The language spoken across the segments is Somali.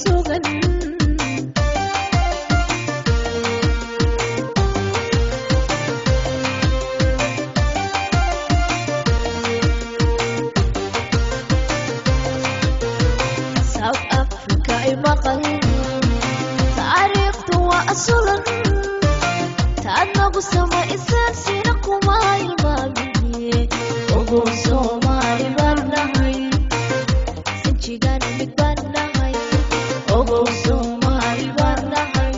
sugan South Africa ay maqal taariikhdu waa asulan taad nagu samaysan sina kuma ilmaamiye ugu Soomaali baan nahay sinjigan mid baan nahay ugu Soomaali baan nahay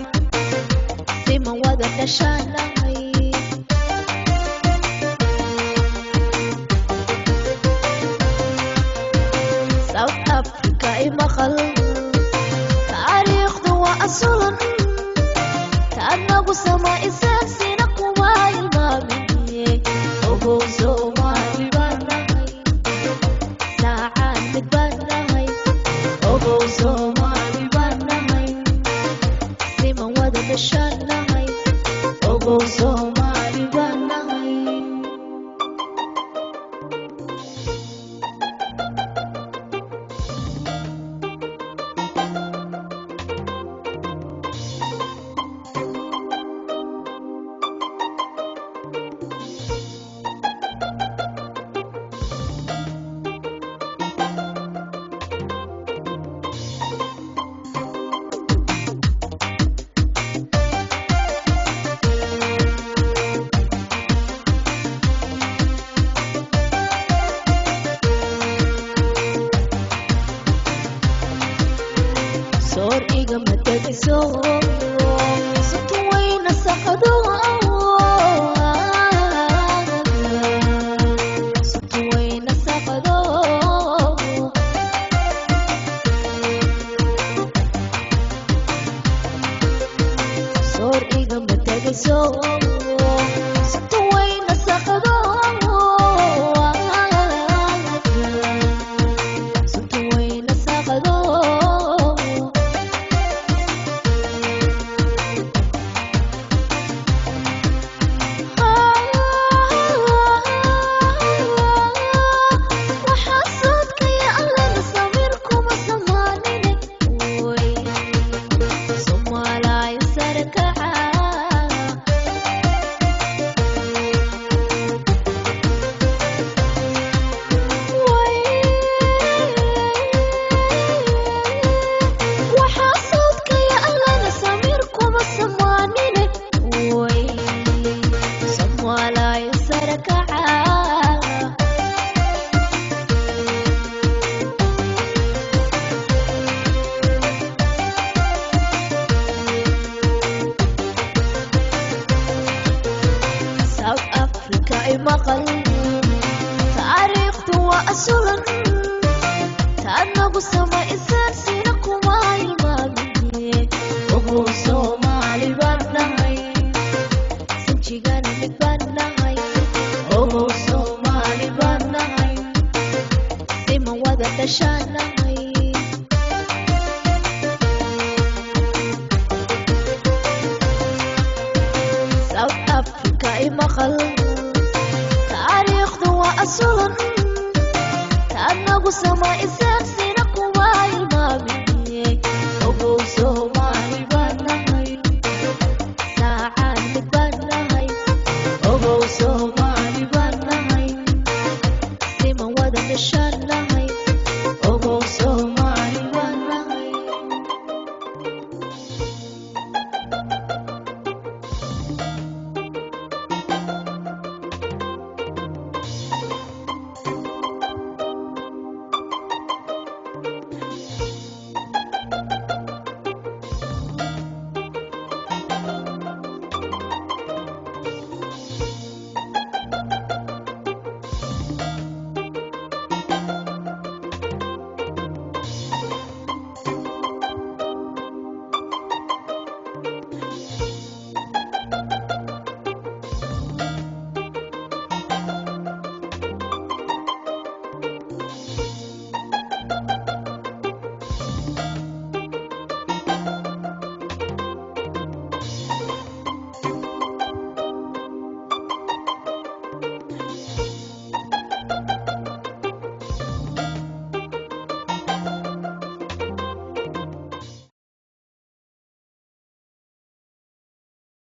siman wada dhashaan nahay South Africa ay maqal taariikhdu waa asulan taad nagu samaysan sina kuma ilmaamiye ugu Soomaali baan nahay saacad mid baan nahay ugu Soomaali baan nahay siman wada dhashaan nahay ugu Soomaali baan nahay Sor iga matadiso Sutuwayna saqado Sutuwayna saqado Sor iga matadiso Sutuwayna saqado Sutuwayna saqado South Africa ay maqal taariikhdu waa asulan taad nagu